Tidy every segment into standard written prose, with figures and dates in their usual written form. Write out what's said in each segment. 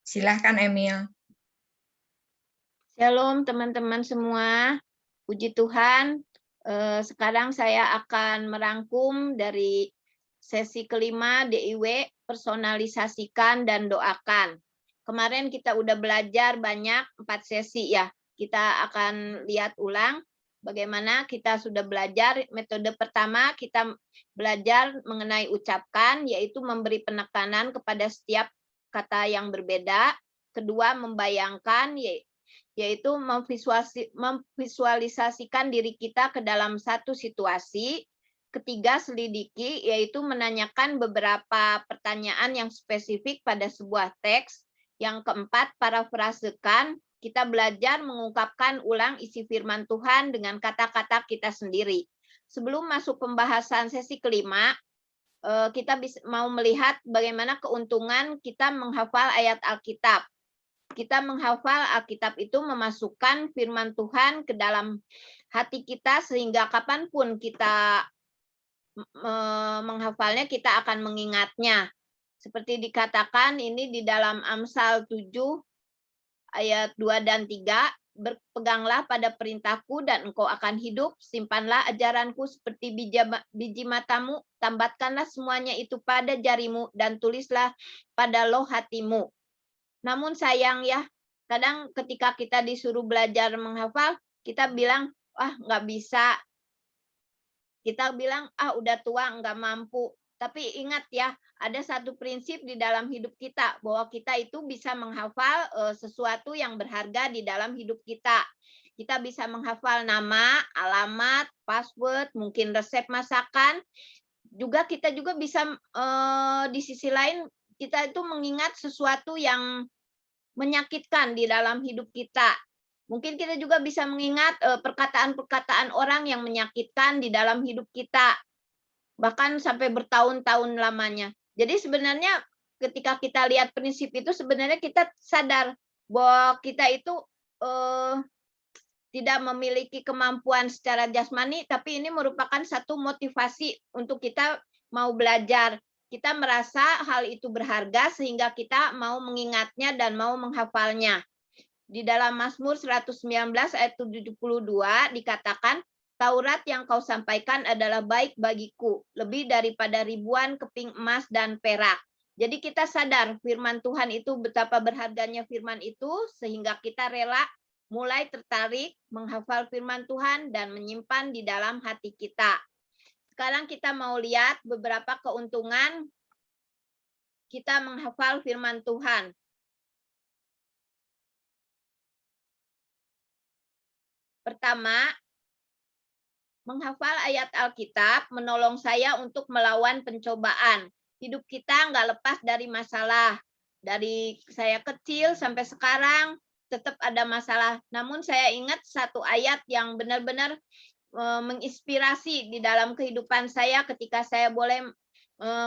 Silahkan Emil. Shalom teman-teman semua, puji Tuhan. Sekarang saya akan merangkum dari sesi kelima DIW, personalisasikan dan doakan. Kemarin kita udah belajar banyak 4 sesi ya. Kita akan lihat ulang bagaimana kita sudah belajar. Metode pertama kita belajar mengenai ucapkan, yaitu memberi penekanan kepada setiap kata yang berbeda. Kedua, membayangkan, yaitu memvisualisasikan diri kita ke dalam satu situasi. Ketiga, selidiki, yaitu menanyakan beberapa pertanyaan yang spesifik pada sebuah teks. Yang keempat, parafrasekan, kita belajar mengungkapkan ulang isi firman Tuhan dengan kata-kata kita sendiri. Sebelum masuk pembahasan sesi kelima, kita mau melihat bagaimana keuntungan kita menghafal ayat Alkitab. Kita menghafal Alkitab itu memasukkan firman Tuhan ke dalam hati kita sehingga kapanpun kita menghafalnya kita akan mengingatnya. Seperti dikatakan ini di dalam Amsal 7 ayat 2 dan 3, berpeganglah pada perintahku dan engkau akan hidup, simpanlah ajaranku seperti biji matamu, tambatkanlah semuanya itu pada jarimu dan tulislah pada loh hatimu. Namun sayang ya, kadang ketika kita disuruh belajar menghafal, kita bilang, nggak bisa. Kita bilang, udah tua, nggak mampu. Tapi ingat ya, ada satu prinsip di dalam hidup kita, bahwa kita itu bisa menghafal sesuatu yang berharga di dalam hidup kita. Kita bisa menghafal nama, alamat, password, mungkin resep masakan. Kita juga bisa di sisi lain, kita itu mengingat sesuatu yang menyakitkan di dalam hidup kita. Mungkin kita juga bisa mengingat perkataan-perkataan orang yang menyakitkan di dalam hidup kita, bahkan sampai bertahun-tahun lamanya. Jadi sebenarnya ketika kita lihat prinsip itu, sebenarnya kita sadar bahwa kita itu tidak memiliki kemampuan secara jasmani, tapi ini merupakan satu motivasi untuk kita mau belajar. Kita merasa hal itu berharga sehingga kita mau mengingatnya dan mau menghafalnya. Di dalam Mazmur 119 ayat 72 dikatakan, Taurat yang kau sampaikan adalah baik bagiku, lebih daripada ribuan keping emas dan perak. Jadi kita sadar firman Tuhan itu betapa berharganya firman itu, sehingga kita rela mulai tertarik menghafal firman Tuhan dan menyimpan di dalam hati kita. Sekarang kita mau lihat beberapa keuntungan kita menghafal firman Tuhan. Pertama, menghafal ayat Alkitab menolong saya untuk melawan pencobaan. Hidup kita nggak lepas dari masalah. Dari saya kecil sampai sekarang tetap ada masalah. Namun saya ingat satu ayat yang benar-benar menginspirasi di dalam kehidupan saya ketika saya boleh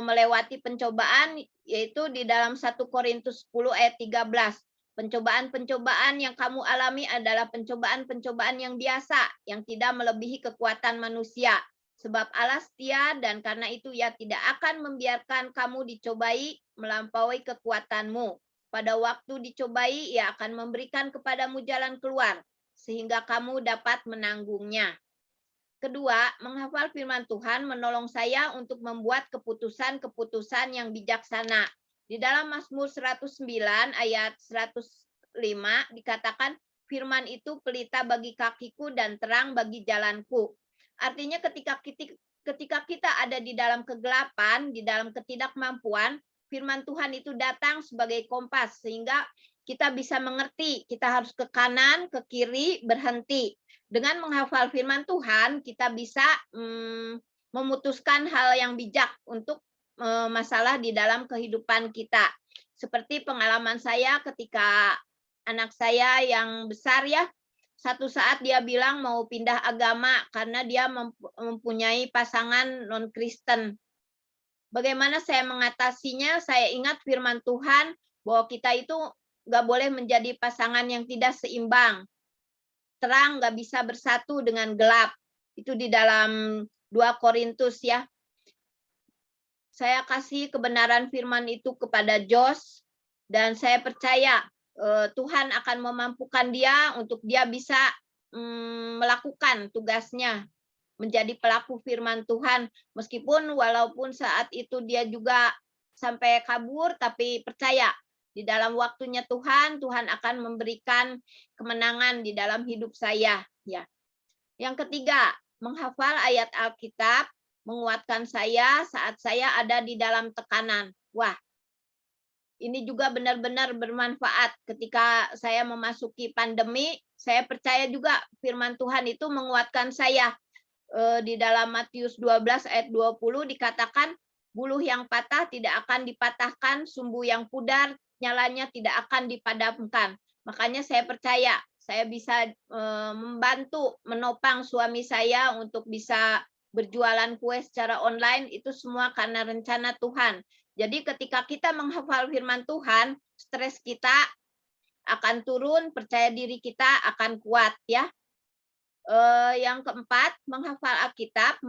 melewati pencobaan, yaitu di dalam 1 Korintus 10 ayat 13. Pencobaan-pencobaan yang kamu alami adalah pencobaan-pencobaan yang biasa, yang tidak melebihi kekuatan manusia. Sebab Allah setia dan karena itu Ia tidak akan membiarkan kamu dicobai melampaui kekuatanmu. Pada waktu dicobai, Ia akan memberikan kepadamu jalan keluar, sehingga kamu dapat menanggungnya. Kedua, menghafal firman Tuhan menolong saya untuk membuat keputusan-keputusan yang bijaksana. Di dalam Mazmur 109 ayat 105 dikatakan, firman itu pelita bagi kakiku dan terang bagi jalanku. Artinya ketika kita ada di dalam kegelapan, di dalam ketidakmampuan, firman Tuhan itu datang sebagai kompas, sehingga kita bisa mengerti, kita harus ke kanan, ke kiri, berhenti. Dengan menghafal firman Tuhan, kita bisa memutuskan hal yang bijak untuk masalah di dalam kehidupan kita. Seperti pengalaman saya ketika anak saya yang besar ya, satu saat dia bilang mau pindah agama karena dia mempunyai pasangan non-Kristen. Bagaimana saya mengatasinya? Saya ingat firman Tuhan bahwa kita itu nggak boleh menjadi pasangan yang tidak seimbang. Terang nggak bisa bersatu dengan gelap. Itu di dalam 2 Korintus ya. Saya kasih kebenaran firman itu kepada Jos. Dan saya percaya Tuhan akan memampukan dia untuk dia bisa melakukan tugasnya menjadi pelaku firman Tuhan, meskipun walaupun saat itu dia juga sampai kabur, tapi percaya di dalam waktunya Tuhan, Tuhan akan memberikan kemenangan di dalam hidup saya. Ya. Yang ketiga, menghafal ayat Alkitab menguatkan saya saat saya ada di dalam tekanan. Wah, ini juga benar-benar bermanfaat ketika saya memasuki pandemi. Saya percaya juga firman Tuhan itu menguatkan saya. Di dalam Matius 12 ayat 20 dikatakan, buluh yang patah tidak akan dipatahkan, sumbu yang pudar nyalanya tidak akan dipadamkan. Makanya saya percaya saya bisa membantu menopang suami saya untuk bisa berjualan kue secara online, itu semua karena rencana Tuhan. Jadi ketika kita menghafal firman Tuhan, stres kita akan turun, percaya diri kita akan kuat ya. Yang keempat, menghafal Alkitab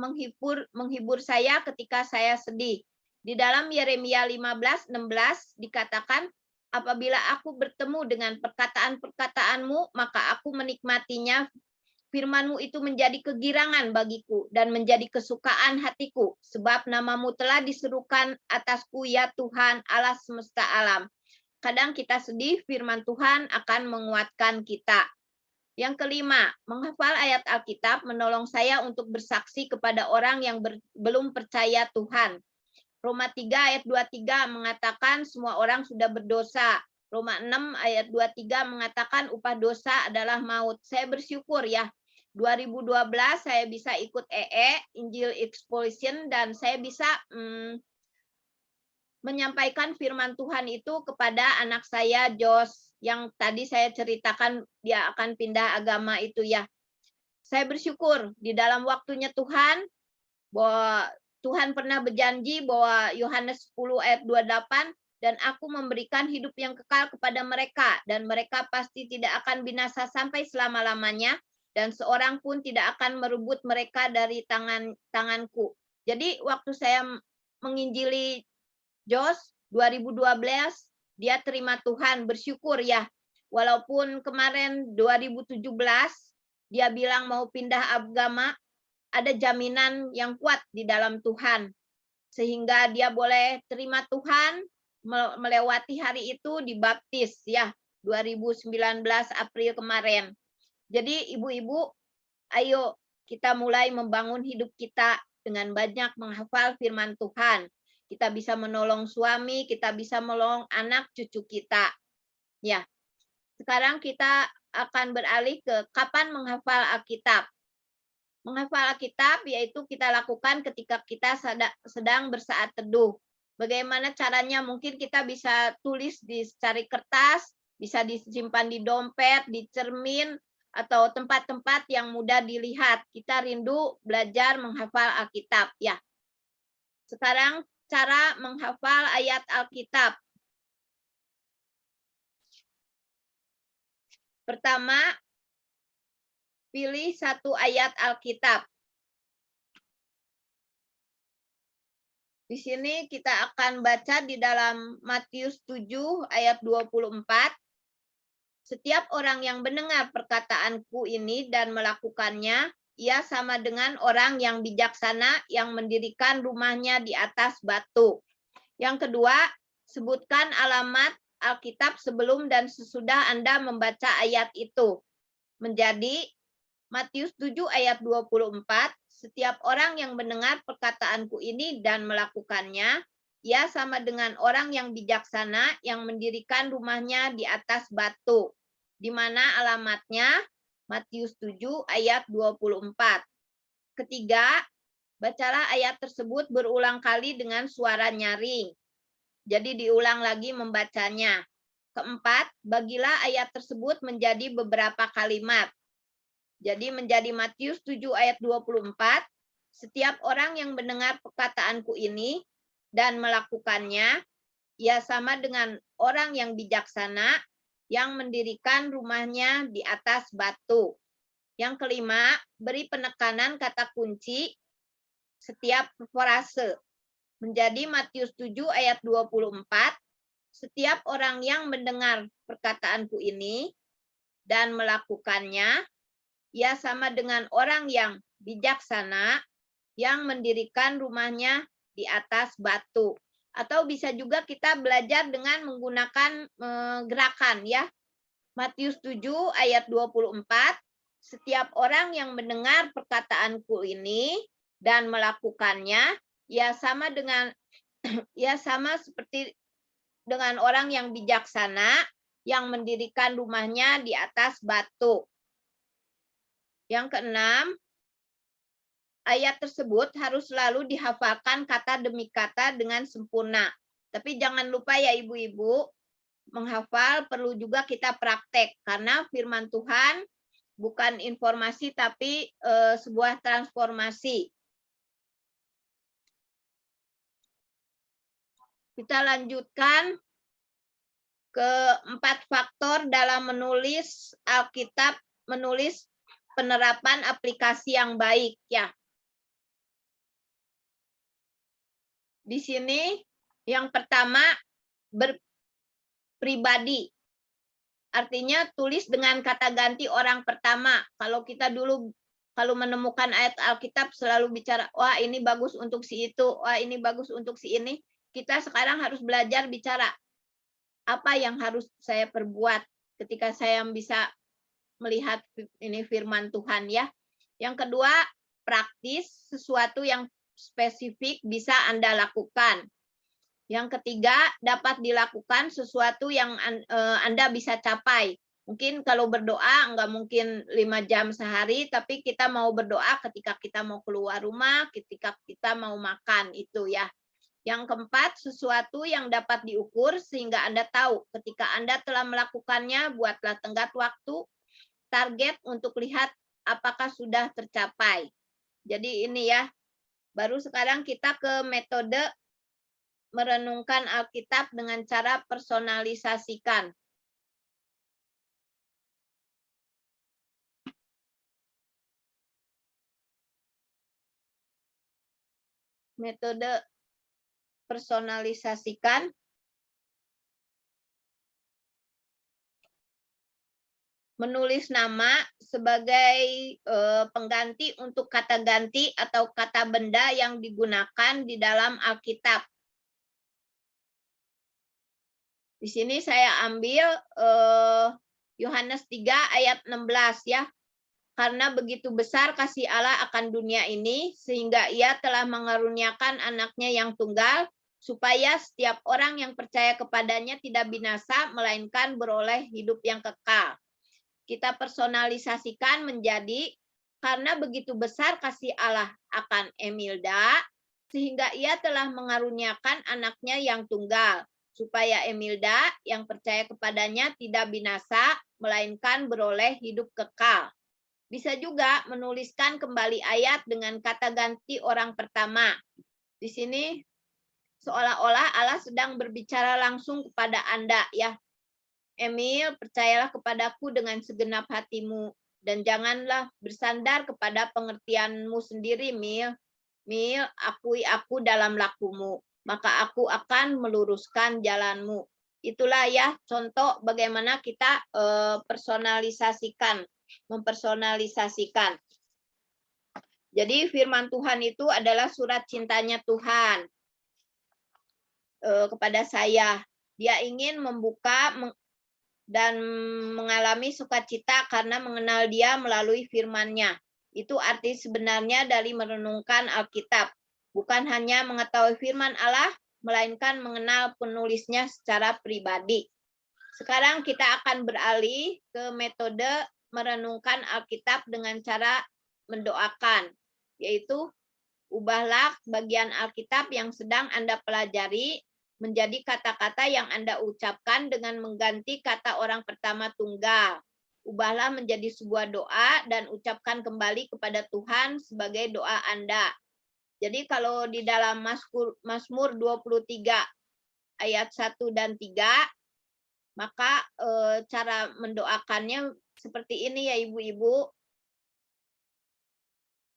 menghibur saya ketika saya sedih. Di dalam Yeremia 15:16 dikatakan, apabila aku bertemu dengan perkataan-perkataanmu, maka aku menikmatinya. Firman-Mu itu menjadi kegirangan bagiku dan menjadi kesukaan hatiku, sebab namamu telah diserukan atasku, ya Tuhan Allah semesta alam. Kadang kita sedih, firman Tuhan akan menguatkan kita. Yang kelima, menghafal ayat Alkitab menolong saya untuk bersaksi kepada orang yang belum percaya Tuhan. Roma 3 ayat 23 mengatakan semua orang sudah berdosa. Roma 6 ayat 23 mengatakan upah dosa adalah maut. Saya bersyukur ya, 2012 saya bisa ikut Injil Explosion, dan saya bisa menyampaikan firman Tuhan itu kepada anak saya, Jos, yang tadi saya ceritakan dia akan pindah agama itu ya. Saya bersyukur di dalam waktunya Tuhan, bahwa Tuhan pernah berjanji bahwa Yohanes 10 ayat 28, dan aku memberikan hidup yang kekal kepada mereka, dan mereka pasti tidak akan binasa sampai selama-lamanya, dan seorang pun tidak akan merebut mereka dari tanganku. Jadi waktu saya menginjili Jos 2012, dia terima Tuhan, bersyukur ya. Walaupun kemarin 2017 dia bilang mau pindah agama, ada jaminan yang kuat di dalam Tuhan. Sehingga dia boleh terima Tuhan, melewati hari itu dibaptis ya, 2019 April kemarin. Jadi ibu-ibu, ayo kita mulai membangun hidup kita dengan banyak menghafal firman Tuhan. Kita bisa menolong suami, kita bisa menolong anak cucu kita. Ya. Sekarang kita akan beralih ke kapan menghafal Alkitab. Menghafal Alkitab yaitu kita lakukan ketika kita sedang bersaat teduh. Bagaimana caranya? Mungkin kita bisa tulis di secari kertas, bisa disimpan di dompet, di cermin, atau tempat-tempat yang mudah dilihat. Kita rindu belajar menghafal Alkitab ya. Sekarang cara menghafal ayat Alkitab. Pertama, pilih satu ayat Alkitab. Di sini kita akan baca di dalam Matius 7 ayat 24. Setiap orang yang mendengar perkataanku ini dan melakukannya, ia sama dengan orang yang bijaksana yang mendirikan rumahnya di atas batu. Yang kedua, sebutkan alamat Alkitab sebelum dan sesudah Anda membaca ayat itu. Menjadi Matius 7 ayat 24, setiap orang yang mendengar perkataanku ini dan melakukannya, ia sama dengan orang yang bijaksana yang mendirikan rumahnya di atas batu. Di mana alamatnya? Matius 7 ayat 24. Ketiga, bacalah ayat tersebut berulang kali dengan suara nyaring. Jadi diulang lagi membacanya. Keempat, bagilah ayat tersebut menjadi beberapa kalimat. Jadi menjadi Matius 7 ayat 24, setiap orang yang mendengar perkataanku ini dan melakukannya, ia sama dengan orang yang bijaksana yang mendirikan rumahnya di atas batu. Yang kelima, beri penekanan kata kunci setiap frase. Menjadi Matius 7 ayat 24, setiap orang yang mendengar perkataanku ini dan melakukannya, ia sama dengan orang yang bijaksana yang mendirikan rumahnya di atas batu. Atau bisa juga kita belajar dengan menggunakan gerakan ya. Matius 7 ayat 24, setiap orang yang mendengar perkataanku ini dan melakukannya, ia sama dengan ia sama seperti dengan orang yang bijaksana yang mendirikan rumahnya di atas batu. Yang keenam, ayat tersebut harus selalu dihafalkan kata demi kata dengan sempurna. Tapi jangan lupa ya ibu-ibu, menghafal perlu juga kita praktek karena firman Tuhan bukan informasi tapi sebuah transformasi. Kita lanjutkan ke 4 faktor dalam menulis Alkitab, menulis penerapan aplikasi yang baik ya. Di sini yang pertama berpribadi. Artinya tulis dengan kata ganti orang pertama. Kalau kita dulu kalau menemukan ayat Alkitab selalu bicara, wah ini bagus untuk si itu, wah ini bagus untuk si ini. Kita sekarang harus belajar bicara apa yang harus saya perbuat ketika saya bisa melihat ini firman Tuhan ya. Yang kedua, praktis, sesuatu yang spesifik bisa Anda lakukan. Yang ketiga, dapat dilakukan sesuatu yang Anda bisa capai. Mungkin kalau berdoa nggak mungkin 5 jam sehari, tapi kita mau berdoa ketika kita mau keluar rumah, ketika kita mau makan, itu ya. Yang keempat, sesuatu yang dapat diukur sehingga Anda tahu ketika Anda telah melakukannya, buatlah tenggat waktu, target untuk lihat apakah sudah tercapai. Jadi ini ya, baru sekarang kita ke metode merenungkan Alkitab dengan cara personalisasikan. Metode personalisasikan menulis nama sebagai pengganti untuk kata ganti atau kata benda yang digunakan di dalam Alkitab. Di sini saya ambil Yohanes 3 ayat 16 ya. Karena begitu besar kasih Allah akan dunia ini, sehingga ia telah mengaruniakan anaknya yang tunggal, supaya setiap orang yang percaya kepadanya tidak binasa, melainkan beroleh hidup yang kekal. Kita personalisasikan menjadi, karena begitu besar kasih Allah akan Emilda, sehingga ia telah mengaruniakan anaknya yang tunggal, supaya Emilda yang percaya kepadanya tidak binasa, melainkan beroleh hidup kekal. Bisa juga menuliskan kembali ayat dengan kata ganti orang pertama. Di sini seolah-olah Allah sedang berbicara langsung kepada Anda ya. Emil, percayalah kepadaku dengan segenap hatimu dan janganlah bersandar kepada pengertianmu sendiri, Mil. Mil, akui aku dalam lakumu, maka aku akan meluruskan jalanmu. Itulah ya contoh bagaimana kita mempersonalisasikan. Jadi firman Tuhan itu adalah surat cintanya Tuhan kepada saya. Dia ingin membuka dan mengalami sukacita karena mengenal Dia melalui firman-Nya. Itu arti sebenarnya dari merenungkan Alkitab. Bukan hanya mengetahui firman Allah, melainkan mengenal penulisnya secara pribadi. Sekarang kita akan beralih ke metode merenungkan Alkitab dengan cara mendoakan, yaitu ubahlah bagian Alkitab yang sedang Anda pelajari menjadi kata-kata yang Anda ucapkan dengan mengganti kata orang pertama tunggal. Ubahlah menjadi sebuah doa dan ucapkan kembali kepada Tuhan sebagai doa Anda. Jadi kalau di dalam Mazmur 23 ayat 1 dan 3, maka cara mendoakannya seperti ini ya ibu-ibu.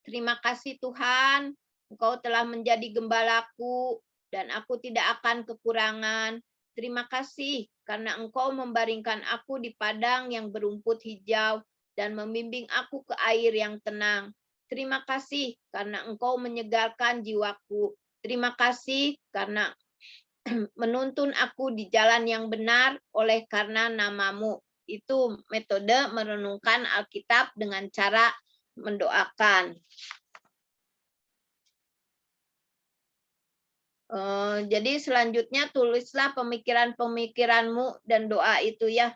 Terima kasih Tuhan, Engkau telah menjadi gembalaku dan aku tidak akan kekurangan. Terima kasih karena Engkau membaringkan aku di padang yang berumput hijau dan membimbing aku ke air yang tenang. Terima kasih karena Engkau menyegarkan jiwaku. Terima kasih karena menuntun aku di jalan yang benar oleh karena namamu. Itu metode merenungkan Alkitab dengan cara mendoakan. Jadi selanjutnya tulislah pemikiran-pemikiranmu dan doa itu ya.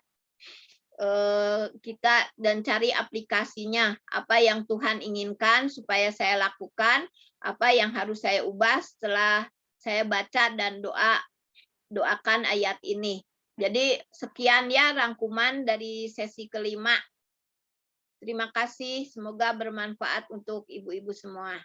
Kita dan cari aplikasinya. Apa yang Tuhan inginkan supaya saya lakukan, apa yang harus saya ubah setelah saya baca dan doakan ayat ini. Jadi sekian ya rangkuman dari sesi kelima. Terima kasih, semoga bermanfaat untuk ibu-ibu semua.